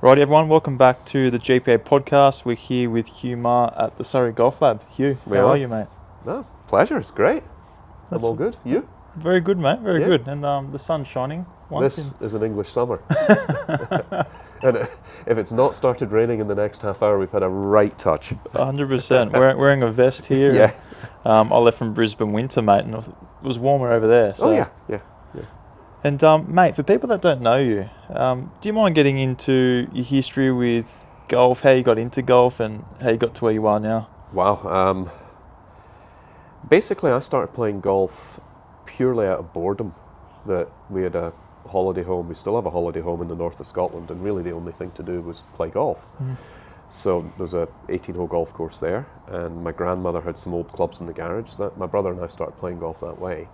Right, everyone, welcome back to the GPA podcast. We're here with Hugh Marr at the Surrey Golf Lab. Hugh, how are you, mate? No, pleasure. It's great. That's I'm all good. You? Very good, mate. Very Yeah. good. And the sun's shining. This is an English summer. And if it's not started raining in the next half hour, we've had a right touch. 100%. Wearing a vest here. Yeah. I left from Brisbane winter, mate, and it was warmer over there. So. Oh, yeah. And, mate, for people that don't know you, do you mind getting into your history with golf, how you got into golf and how you got to where you are now? Wow. Basically, I started playing golf purely out of boredom. That we had a holiday home. We still have a holiday home in the north of Scotland, and really the only thing to do was play golf. So there was a 18-hole golf course there, and my grandmother had some old clubs in the garage. That my brother and I started playing golf that way,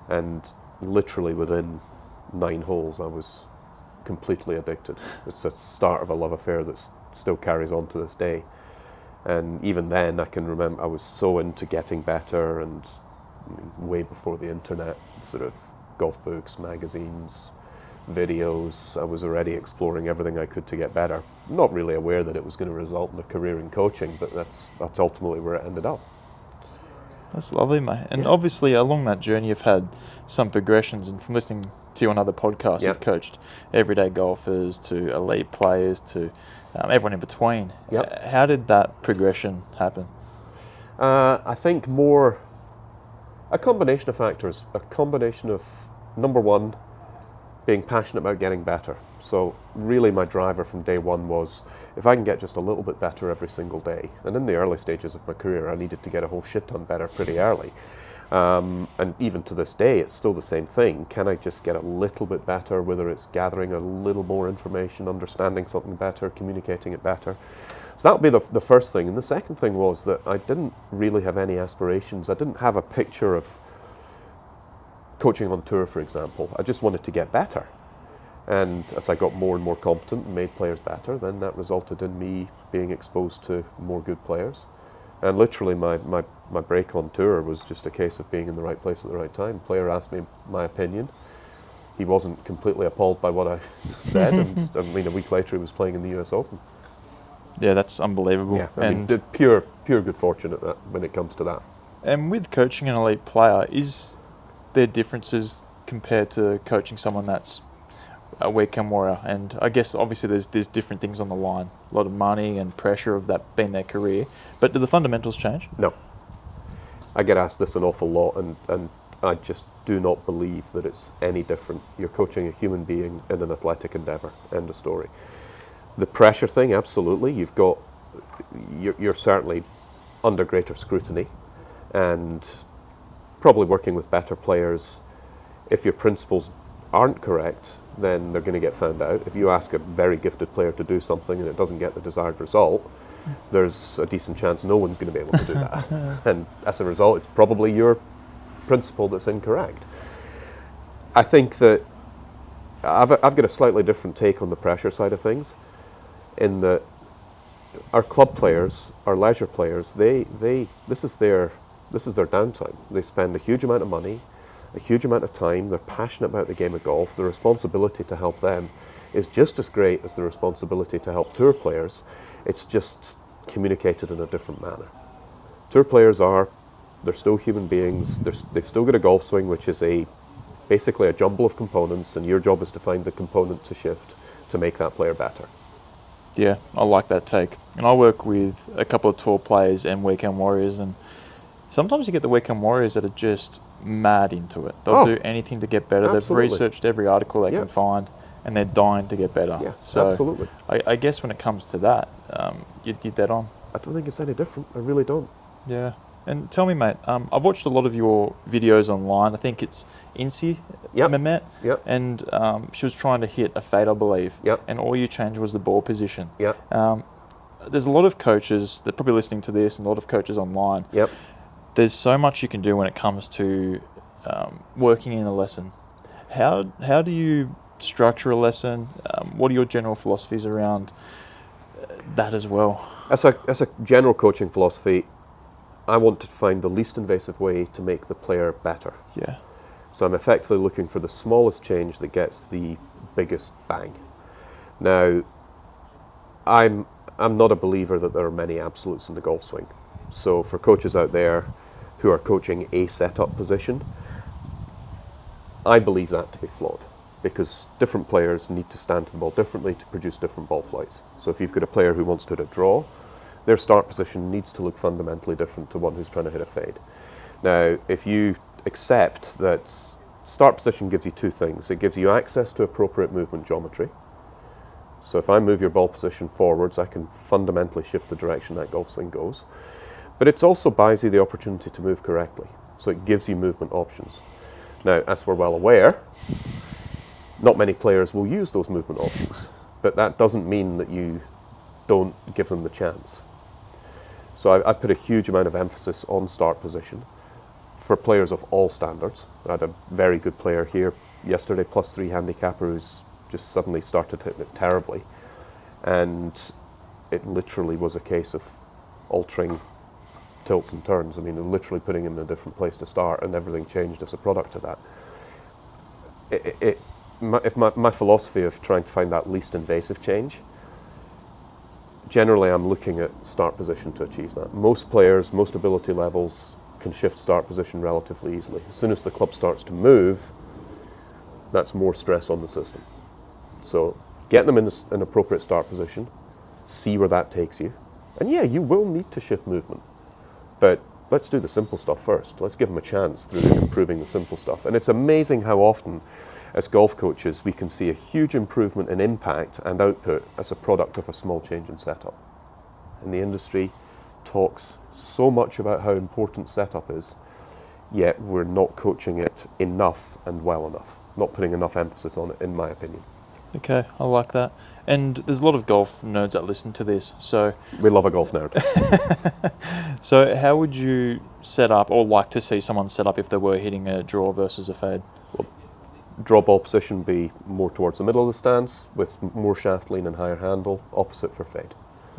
and literally within 9 holes, I was completely addicted. It's the start of a love affair that still carries on to this day. And even then, I can remember I was so into getting better, and way before the internet, sort of golf books, magazines, videos, I was already exploring everything I could to get better. Not really aware that it was going to result in a career in coaching, but that's ultimately where it ended up. That's lovely, mate. And obviously, along that journey, you've had some progressions. And from listening to you on other podcasts, you've coached everyday golfers to elite players to everyone in between. How did that progression happen? I think more a combination of factors. A combination of, number one, being passionate about getting better. So really my driver from day one was, if I can get just a little bit better every single day, and in the early stages of my career I needed to get a whole shit ton better pretty early, and even to this day it's still the same thing. Can I just get a little bit better, whether it's gathering a little more information, understanding something better, communicating it better? So that would be the first thing. And the second thing was that I didn't really have any aspirations. I didn't have a picture of coaching on tour, for example. I just wanted to get better. And as I got more and more competent and made players better, then that resulted in me being exposed to more good players. And literally my break on tour was just a case of being in the right place at the right time. Player asked me my opinion. He wasn't completely appalled by what I said. And I mean, a week later he was playing in the US Open. Yeah, that's unbelievable. Yeah, I mean, pure good fortune at that, when it comes to that. And with coaching an elite player, is there differences compared to coaching someone that's a weekend warrior? And I guess obviously there's different things on the line, a lot of money and pressure of that being their career. But do the fundamentals change? No. I get asked this an awful lot, and I just do not believe that it's any different. You're coaching a human being in an athletic endeavour. End of story. The pressure thing, absolutely. You're certainly under greater scrutiny, and probably working with better players. If your principles aren't correct, then they're going to get found out. If you ask a very gifted player to do something and it doesn't get the desired result, there's a decent chance no one's going to be able to do that. And as a result, it's probably your principle that's incorrect. I think that I've got a slightly different take on the pressure side of things, in that our club players, our leisure players, this is their downtime. They spend a huge amount of money, a huge amount of time. They're passionate about the game of golf. The responsibility to help them is just as great as the responsibility to help tour players. It's just communicated in a different manner. Tour players they're still human beings. They've still got a golf swing, which is basically a jumble of components, and your job is to find the component to shift to make that player better. Yeah, I like that take. And I work with a couple of tour players and weekend warriors, and sometimes you get the weekend warriors that are just mad into it. They'll do anything to get better. Absolutely. They've researched every article they can find, and they're dying to get better. Yeah, so absolutely. I guess when it comes to that, you're dead on. I don't think it's any different. I really don't. Yeah. And tell me, mate, I've watched a lot of your videos online. I think it's Incy Mehmet. Yep. And she was trying to hit a fade, I believe. Yep. And all you changed was the ball position. Yep. There's a lot of coaches that are probably listening to this, and a lot of coaches online. Yep. There's so much you can do when it comes to working in a lesson. How do you structure a lesson? What are your general philosophies around that as well? As a general coaching philosophy, I want to find the least invasive way to make the player better. Yeah. So I'm effectively looking for the smallest change that gets the biggest bang. Now, I'm not a believer that there are many absolutes in the golf swing. So for coaches out there who are coaching a setup position, I believe that to be flawed, because different players need to stand to the ball differently to produce different ball flights. So if you've got a player who wants to hit a draw, their start position needs to look fundamentally different to one who's trying to hit a fade. Now, if you accept that start position gives you two things, it gives you access to appropriate movement geometry. So if I move your ball position forwards, I can fundamentally shift the direction that golf swing goes. But it also buys you the opportunity to move correctly. So it gives you movement options. Now, as we're well aware, not many players will use those movement options, but that doesn't mean that you don't give them the chance. So I put a huge amount of emphasis on start position for players of all standards. I had a very good player here yesterday, +3 handicapper, who's just suddenly started hitting it terribly. And it literally was a case of altering tilts and turns. I mean, literally putting him in a different place to start, and everything changed as a product of that. My philosophy of trying to find that least invasive change, generally I'm looking at start position to achieve that. Most players, most ability levels can shift start position relatively easily. As soon as the club starts to move, that's more stress on the system. So get them in an appropriate start position, see where that takes you. And yeah, you will need to shift movement. But let's do the simple stuff first. Let's give them a chance through improving the simple stuff. And it's amazing how often, as golf coaches, we can see a huge improvement in impact and output as a product of a small change in setup. And the industry talks so much about how important setup is, yet we're not coaching it enough and well enough. Not putting enough emphasis on it, in my opinion. Okay, I like that. And there's a lot of golf nerds that listen to this, so... We love a golf nerd. So how would you set up, or like to see someone set up if they were hitting a draw versus a fade? Well, draw ball position be more towards the middle of the stance, with more shaft lean and higher handle, opposite for fade.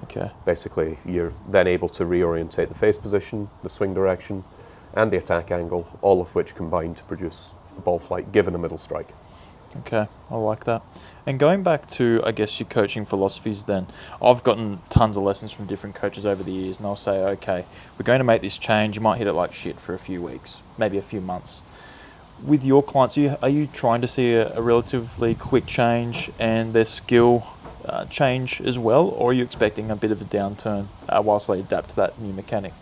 Okay. Basically, you're then able to reorientate the face position, the swing direction, and the attack angle, all of which combine to produce a ball flight given a middle strike. Okay, I like that. And going back to, I guess, your coaching philosophies then, I've gotten tons of lessons from different coaches over the years, and I'll say, okay, we're going to make this change. You might hit it like shit for a few weeks, maybe a few months. With your clients, are you trying to see a relatively quick change and their skill change as well, or are you expecting a bit of a downturn whilst they adapt to that new mechanic?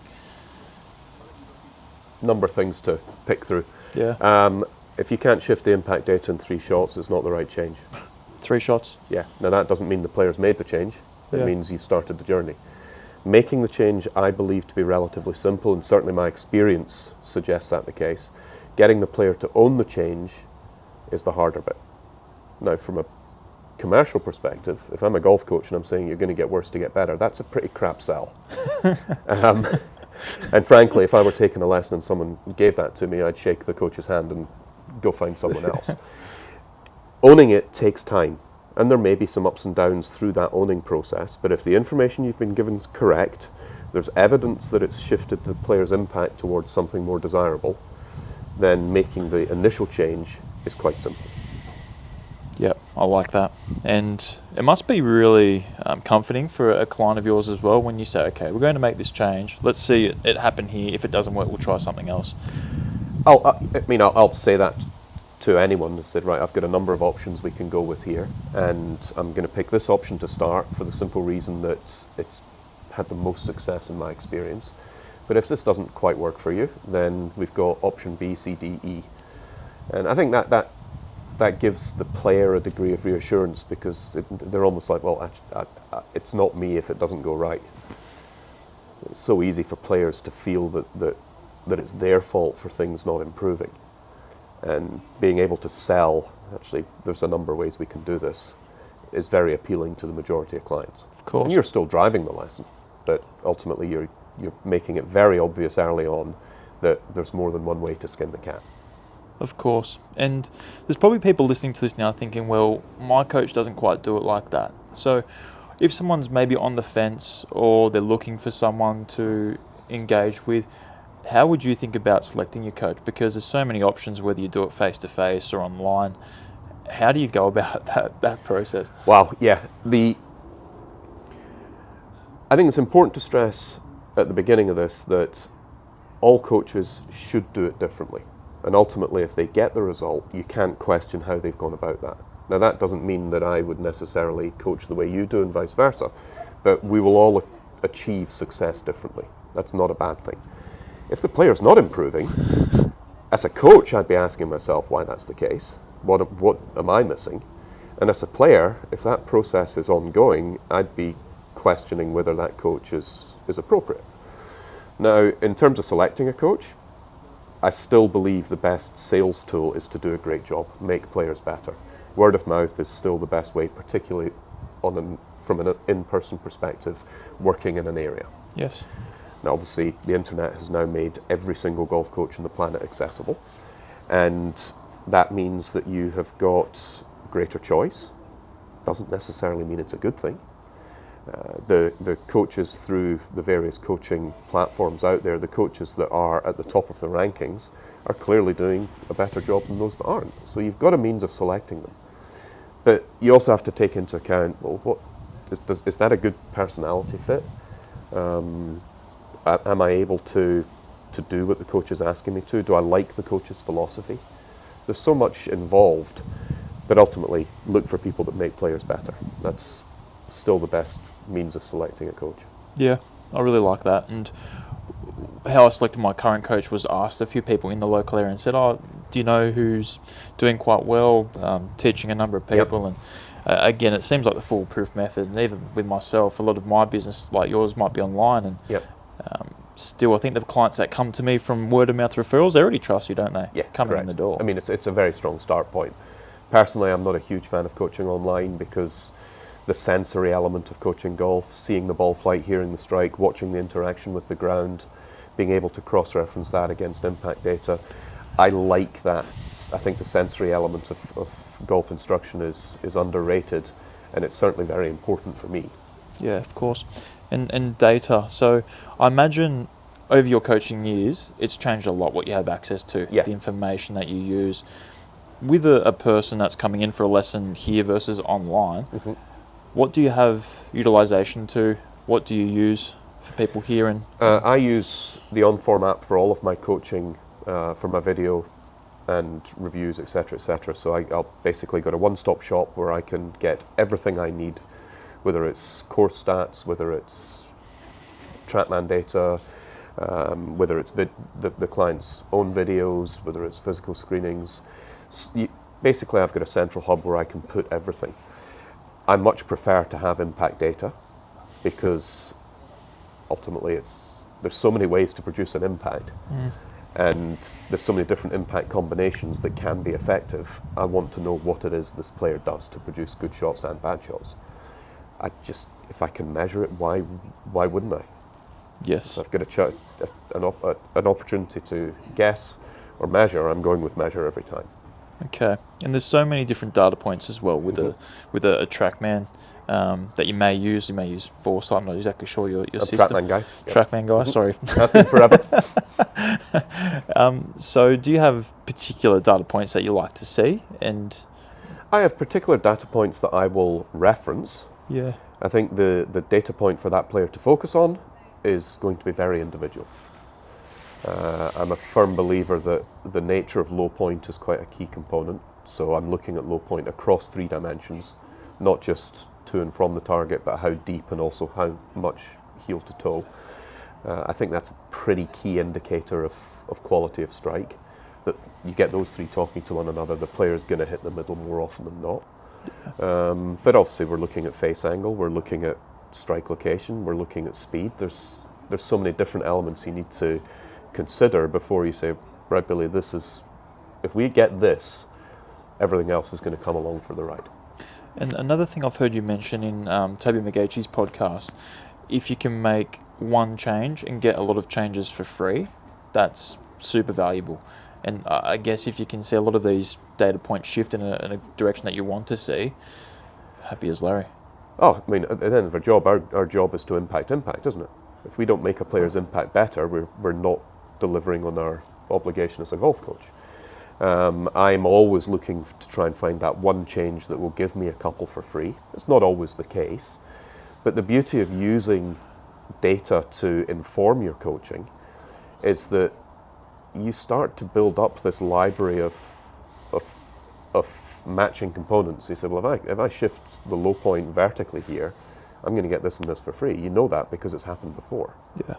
Number of things to pick through. Yeah. If you can't shift the impact data in 3 shots, it's not the right change. 3 shots? Yeah. Now that doesn't mean the player's made the change. It Yeah. means you've started the journey. Making the change, I believe to be relatively simple, and certainly my experience suggests that the case. Getting the player to own the change is the harder bit. Now, from a commercial perspective, if I'm a golf coach and I'm saying you're going to get worse to get better, that's a pretty crap sell. And frankly, if I were taking a lesson and someone gave that to me, I'd shake the coach's hand and go find someone else. Owning it takes time, and there may be some ups and downs through that owning process, but if the information you've been given is correct, there's evidence that it's shifted the player's impact towards something more desirable, then making the initial change is quite simple. Yep, I like that. And it must be really comforting for a client of yours as well when you say, okay, we're going to make this change. Let's see it happen here. If it doesn't work, we'll try something else. I'll say that to anyone that said, right, I've got a number of options we can go with here, and I'm going to pick this option to start for the simple reason that it's had the most success in my experience. But if this doesn't quite work for you, then we've got option B, C, D, E. And I think that gives the player a degree of reassurance, because they're almost like, well, it's not me if it doesn't go right. It's so easy for players to feel that it's their fault for things not improving. And being able to sell, actually, there's a number of ways we can do this, is very appealing to the majority of clients. Of course. And you're still driving the lesson, but ultimately you're making it very obvious early on that there's more than one way to skin the cat. Of course. And there's probably people listening to this now thinking, well, my coach doesn't quite do it like that. So if someone's maybe on the fence or they're looking for someone to engage with, how would you think about selecting your coach? Because there's so many options, whether you do it face-to-face or online. How do you go about that process? Wow, yeah. I think it's important to stress at the beginning of this that all coaches should do it differently. And ultimately, if they get the result, you can't question how they've gone about that. Now, that doesn't mean that I would necessarily coach the way you do and vice versa, but we will all achieve success differently. That's not a bad thing. If the player's not improving, as a coach, I'd be asking myself why that's the case. What am I missing? And as a player, if that process is ongoing, I'd be questioning whether that coach is appropriate. Now, in terms of selecting a coach, I still believe the best sales tool is to do a great job, make players better. Word of mouth is still the best way, particularly from an in-person perspective, working in an area. Yes. Now, obviously, the internet has now made every single golf coach on the planet accessible, and that means that you have got greater choice. Doesn't necessarily mean it's a good thing. The coaches through the various coaching platforms out there, the coaches that are at the top of the rankings, are clearly doing a better job than those that aren't. So you've got a means of selecting them. But you also have to take into account, well, is that a good personality fit? Am I able to do what the coach is asking me to? Do I like the coach's philosophy? There's so much involved, but ultimately look for people that make players better. That's still the best means of selecting a coach. Yeah, I really like that. And how I selected my current coach was asked a few people in the local area and said, do you know who's doing quite well, teaching a number of people? Yep. And again, it seems like the foolproof method. And even with myself, a lot of my business, like yours, might be online. And yep. Still, I think the clients that come to me from word of mouth referrals, they already trust you, don't they? Yeah, coming correct. in the door. I mean, it's a very strong start point. Personally, I'm not a huge fan of coaching online because the sensory element of coaching golf, seeing the ball flight, hearing the strike, watching the interaction with the ground, being able to cross-reference that against impact data, I like that. I think the sensory element of golf instruction is underrated, and it's certainly very important for me. Yeah, of course. And data. So I imagine over your coaching years, it's changed a lot what you have access to, yeah. The information that you use. With a person that's coming in for a lesson here versus online, mm-hmm. What do you have utilization to? What do you use for people here? I use the OnForm app for all of my coaching, for my video and reviews, etc., etc. So I'll basically got a one-stop shop where I can get everything I need, whether it's course stats, whether it's TrackMan data, whether it's the client's own videos, whether it's physical screenings. Basically, I've got a central hub where I can put everything. I much prefer to have impact data because ultimately there's so many ways to produce an impact and there's so many different impact combinations that can be effective. I want to know what it is this player does to produce good shots and bad shots. If I can measure it, why wouldn't I? Yes. So I've got an opportunity to guess or measure. I'm going with measure every time. Okay, and there's so many different data points as well with a TrackMan that you may use. You may use Foresight. I'm not exactly sure your system. TrackMan guy. TrackMan guy. Mm-hmm. Sorry. That's been forever. So, do you have particular data points that you like to see? And I have particular data points that I will reference. Yeah. I think the data point for that player to focus on is going to be very individual. I'm a firm believer that the nature of low point is quite a key component. So I'm looking at low point across 3 dimensions, not just to and from the target, but how deep and also how much heel to toe. I think that's a pretty key indicator of quality of strike, that you get those 3 talking to one another, the player's going to hit the middle more often than not. But obviously we're looking at face angle, we're looking at strike location, we're looking at speed. There's so many different elements you need to consider before you say, right, Billy, if we get this, everything else is going to come along for the ride. And another thing I've heard you mention in Toby McGeeche's podcast, if you can make one change and get a lot of changes for free, that's super valuable. And I guess if you can see a lot of these data points shift in a direction that you want to see, happy as Larry. Oh, I mean, at the end of our job, our job is to impact, isn't it? If we don't make a player's impact better, we're not delivering on our obligation as a golf coach. I'm always looking to try and find that one change that will give me a couple for free. It's not always the case, but the beauty of using data to inform your coaching is that you start to build up this library of matching components. You say, well, if I shift the low point vertically here, I'm going to get this and this for free. You know that because it's happened before. Yeah.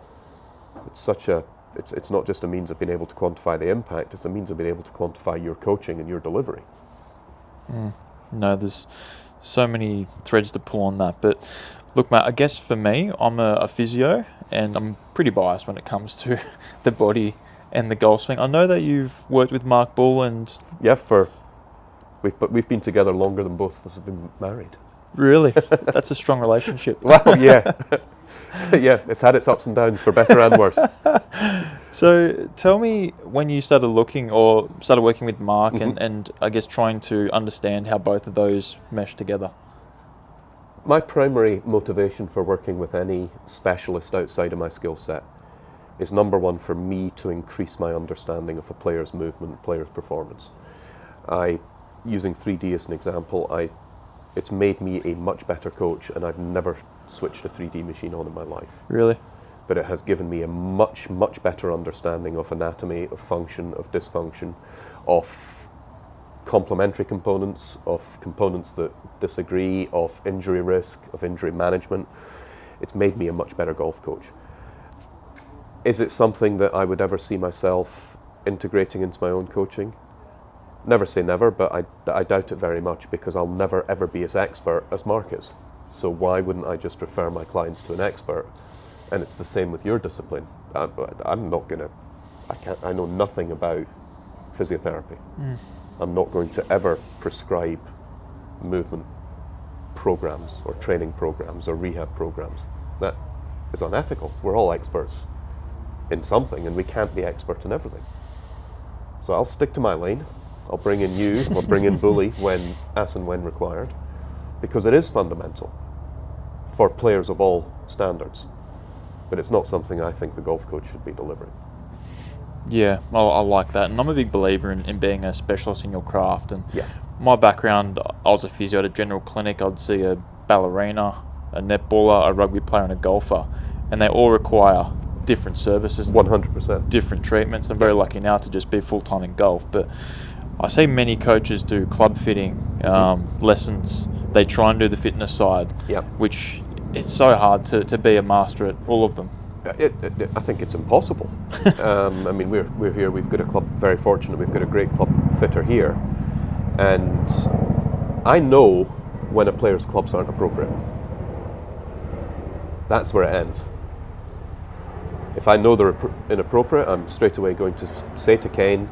It's not just a means of being able to quantify the impact, it's a means of being able to quantify your coaching and your delivery. No, there's so many threads to pull on that. But look, mate, I guess for me, I'm a physio, and I'm pretty biased when it comes to the body and the golf swing. I know that you've worked with Mark Bull and... Yeah, we've been together longer than both of us have been married. Really? That's a strong relationship. Well, yeah. Yeah, it's had its ups and downs for better and worse. So tell me when you started looking or started working with Mark and I guess trying to understand how both of those mesh together. My primary motivation for working with any specialist outside of my skill set is, number one, for me to increase my understanding of a player's movement, player's performance. Using 3D as an example, it's made me a much better coach, and I've never switched a 3D machine on in my life. Really? But it has given me a much, much better understanding of anatomy, of function, of dysfunction, of complementary components, of components that disagree, of injury risk, of injury management. It's made me a much better golf coach. Is it something that I would ever see myself integrating into my own coaching? Never say never, but I doubt it very much, because I'll never ever be as expert as Mark is. So why wouldn't I just refer my clients to an expert? And it's the same with your discipline. I'm not going to, I know nothing about physiotherapy. I'm not going to ever prescribe movement programs or training programs or rehab programs. That is unethical. We're all experts in something, and we can't be expert in everything. So I'll stick to my lane. I'll bring in you, I'll bring in Bully as and when required, because it is fundamental for players of all standards. But it's not something I think the golf coach should be delivering. Yeah, I like that. And I'm a big believer in being a specialist in your craft. And yeah. My background, I was a physio at a general clinic. I'd see a ballerina, a netballer, a rugby player, and a golfer. And they all require different services. 100%. Different treatments. I'm very lucky now to just be full-time in golf. But I see many coaches do club fitting lessons. They try and do the fitness side, which it's so hard to be a master at all of them. I think it's impossible. I mean, we're here. We've got a club. Very fortunate. We've got a great club fitter here, and I know when a player's clubs aren't appropriate. That's where it ends. If I know they're inappropriate, I'm straight away going to say to Kane,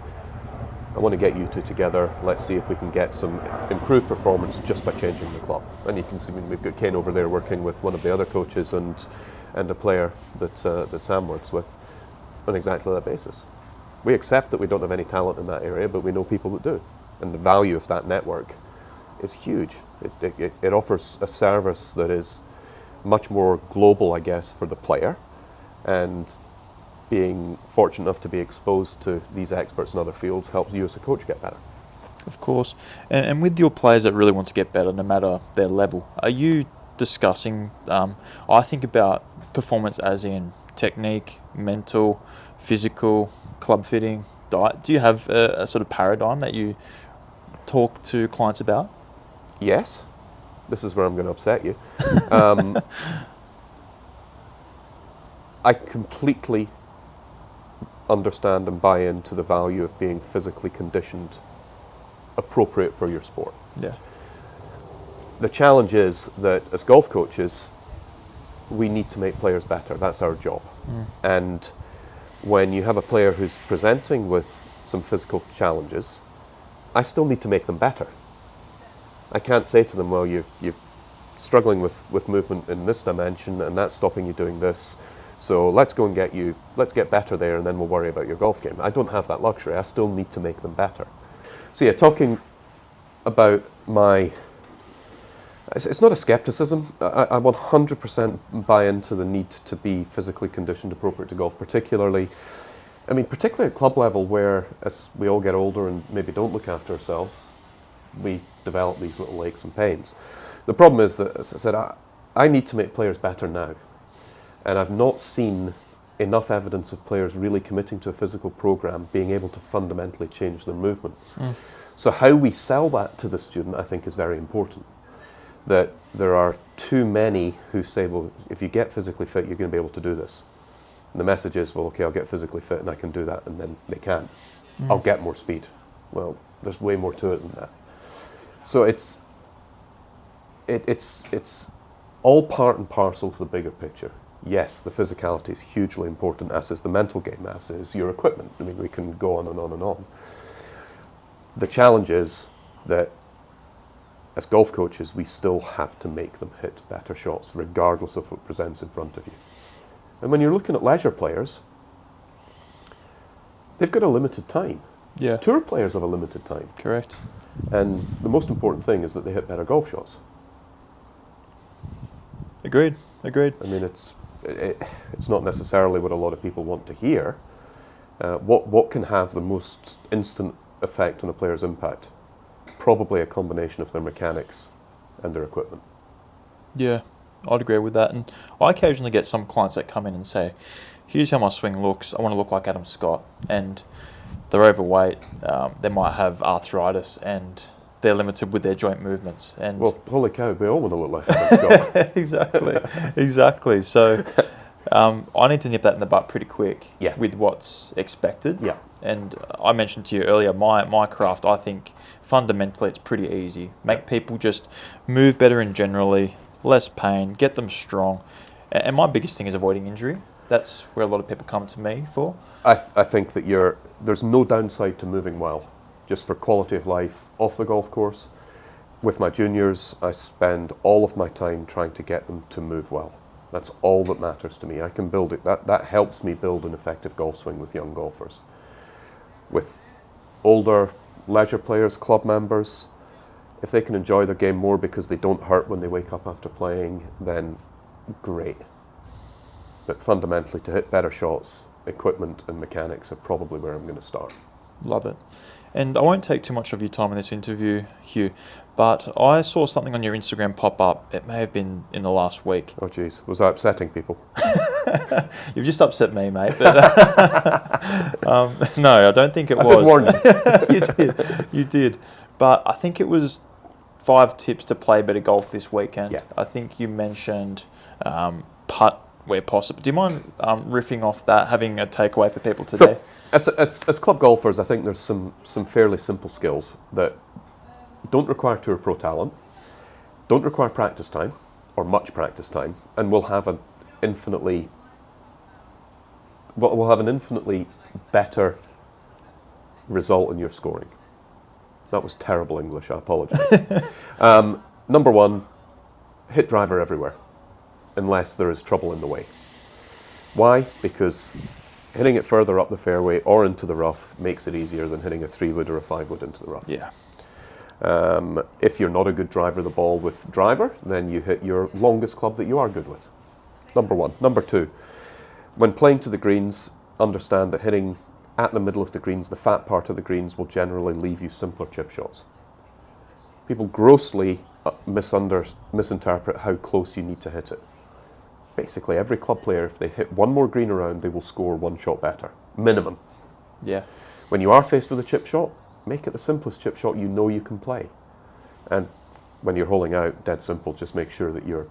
I want to get you two together. Let's see if we can get some improved performance just by changing the club. And you can see, we've got Kane over there working with one of the other coaches and a player that Sam works with on exactly that basis. We accept that we don't have any talent in that area, but we know people that do. And the value of that network is huge. It offers a service that is much more global, I guess, for the player. And being fortunate enough to be exposed to these experts in other fields helps you as a coach get better. Of course. And with your players that really want to get better, no matter their level, are you discussing, I think about performance as in technique, mental, physical, club fitting, diet. Do you have a sort of paradigm that you talk to clients about? Yes. This is where I'm going to upset you. I completely understand and buy into the value of being physically conditioned appropriate for your sport. Yeah. The challenge is that as golf coaches, we need to make players better. That's our job. And when you have a player who's presenting with some physical challenges, I still need to make them better. I can't say to them, well, you're struggling with movement in this dimension and that's stopping you doing this. So let's get better there, and then we'll worry about your golf game. I don't have that luxury. I still need to make them better. So yeah, talking about it's not a skepticism. I 100% buy into the need to be physically conditioned appropriate to golf, particularly at club level, where as we all get older and maybe don't look after ourselves, we develop these little aches and pains. The problem is that, as I said, I need to make players better now. And I've not seen enough evidence of players really committing to a physical program being able to fundamentally change their movement. So how we sell that to the student, I think, is very important. That there are too many who say, well, if you get physically fit, you're going to be able to do this. And the message is, well, okay, I'll get physically fit and I can do that, and then they can't. I'll get more speed. Well, there's way more to it than that. So it's all part and parcel of the bigger picture. Yes, the physicality is hugely important, as is the mental game, as is your equipment. I mean, we can go on and on and on. The challenge is that as golf coaches, we still have to make them hit better shots, regardless of what presents in front of you. And when you're looking at leisure players, they've got a limited time. Yeah. Tour players have a limited time. Correct. And the most important thing is that they hit better golf shots. Agreed. I mean, it's not necessarily what a lot of people want to hear. What can have the most instant effect on a player's impact? Probably a combination of their mechanics and their equipment. Yeah, I'd agree with that. And I occasionally get some clients that come in and say, here's how my swing looks. I want to look like Adam Scott. And they're overweight. They might have arthritis and they're limited with their joint movements. And well, holy cow, we all want to look like Adam Scott. Exactly. So I need to nip that in the butt pretty quick with what's expected. Yeah. And I mentioned to you earlier, my craft, I think fundamentally it's pretty easy. Make people just move better and generally, less pain, get them strong. And my biggest thing is avoiding injury. That's where a lot of people come to me for. I think that there's no downside to moving well, just for quality of life off the golf course. With my juniors, I spend all of my time trying to get them to move well. That's all that matters to me. I can build it. That helps me build an effective golf swing with young golfers. With older leisure players, club members, if they can enjoy their game more because they don't hurt when they wake up after playing, then great. But fundamentally, to hit better shots, equipment and mechanics are probably where I'm going to start. Love it. And I won't take too much of your time in this interview, Hugh, but I saw something on your Instagram pop up. It may have been in the last week. Oh, geez. Was I upsetting people? You've just upset me, mate. But no, I don't think it was. I did warn you. You did. But I think it was 5 tips to play better golf this weekend. Yeah. I think you mentioned putt where possible. Do you mind riffing off that, having a takeaway for people today? So, as club golfers, I think there's some fairly simple skills that don't require tour pro talent, don't require practice time, or much practice time, and will have an infinitely better result in your scoring. That was terrible English, I apologise. Number 1, hit driver everywhere, unless there is trouble in the way. Why? Because hitting it further up the fairway or into the rough makes it easier than hitting a 3-wood or a 5-wood into the rough. Yeah. If you're not a good driver of the ball with driver, then you hit your longest club that you are good with. Number 1. Number 2, when playing to the greens, understand that hitting at the middle of the greens, the fat part of the greens, will generally leave you simpler chip shots. People grossly misinterpret how close you need to hit it. Basically, every club player, if they hit one more green around, they will score 1 shot better, minimum. Yeah. When you are faced with a chip shot, make it the simplest chip shot you know you can play. And when you're holing out, dead simple, just make sure that you're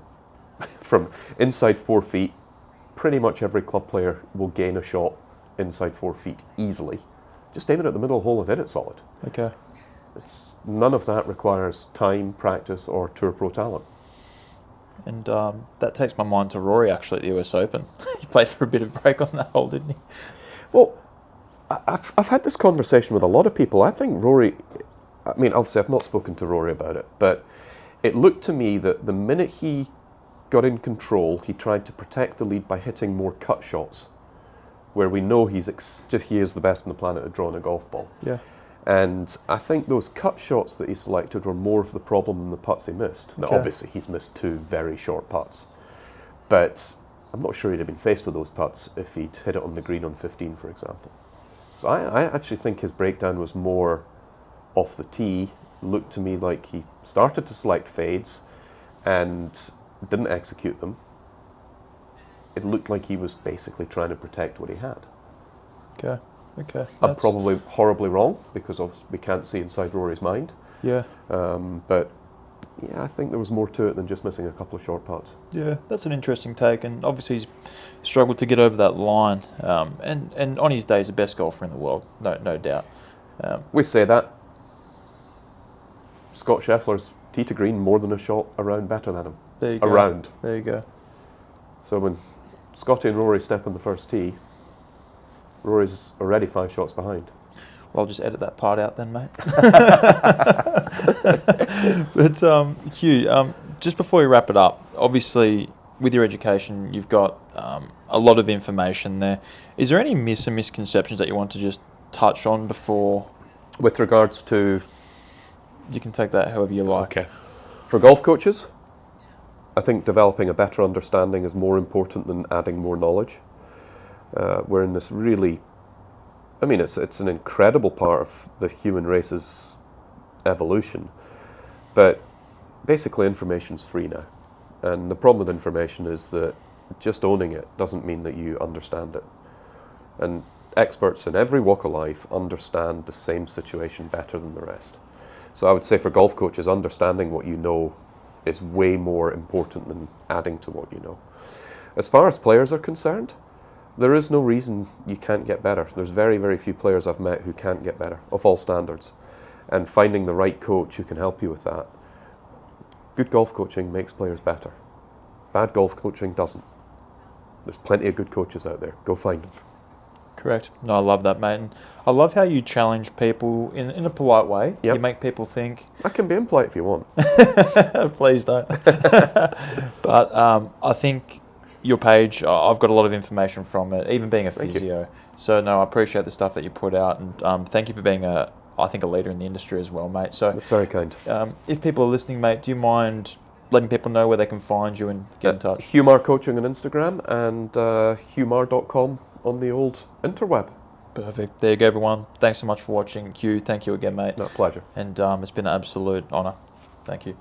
from inside 4 feet. Pretty much every club player will gain a shot inside 4 feet easily. Just aim it at the middle hole and hit it solid. Okay. None of that requires time, practice, or tour pro talent. And that takes my mind to Rory, actually, at the US Open. He played for a bit of break on that hole, didn't he? Well, I've had this conversation with a lot of people. I think Rory, I mean, obviously I've not spoken to Rory about it, but it looked to me that the minute he got in control, he tried to protect the lead by hitting more cut shots, where we know he is the best on the planet at drawing a golf ball. Yeah. And I think those cut shots that he selected were more of the problem than the putts he missed. Now, obviously, he's missed 2 very short putts, but I'm not sure he'd have been faced with those putts if he'd hit it on the green on 15, for example. So I actually think his breakdown was more off the tee. Looked to me like he started to select fades and didn't execute them. it looked like he was basically trying to protect what he had. Okay. I'm probably horribly wrong because we can't see inside Rory's mind. Yeah. But yeah, I think there was more to it than just missing a couple of short putts. Yeah, that's an interesting take, and obviously he's struggled to get over that line. And on his day, he's the best golfer in the world, no doubt. We say that. Scott Scheffler's tee to green more than a shot around better than him. There you go. Around. There you go. So when Scotty and Rory step on the first tee, Rory's already 5 shots behind. Well, I'll just edit that part out then, mate. But Hugh, just before we wrap it up, obviously with your education, you've got a lot of information there. Is there any myths and misconceptions that you want to just touch on before? With regards to... You can take that however you like. Okay. For golf coaches, I think developing a better understanding is more important than adding more knowledge. We're in this really... I mean, it's an incredible part of the human race's evolution, but basically information's free now. And the problem with information is that just owning it doesn't mean that you understand it. And experts in every walk of life understand the same situation better than the rest. So I would say for golf coaches, understanding what you know is way more important than adding to what you know. As far as players are concerned, there is no reason you can't get better. There's very, very few players I've met who can't get better, of all standards. And finding the right coach who can help you with that. Good golf coaching makes players better. Bad golf coaching doesn't. There's plenty of good coaches out there. Go find them. Correct. No, I love that, mate. And I love how you challenge people in a polite way. Yep. You make people think. I can be impolite if you want. Please don't. But I think your page, I've got a lot of information from it, even being a physio. So no, I appreciate the stuff that you put out, and thank you for being I think a leader in the industry as well, mate. So that's very kind. If people are listening, mate, do you mind letting people know where they can find you and get in touch? Hugh Marr Coaching on Instagram and hughmarr.com on the old interweb. Perfect. There you go, everyone. Thanks so much for watching. Hugh, thank you again, mate. No, pleasure. And it's been an absolute honour. Thank you.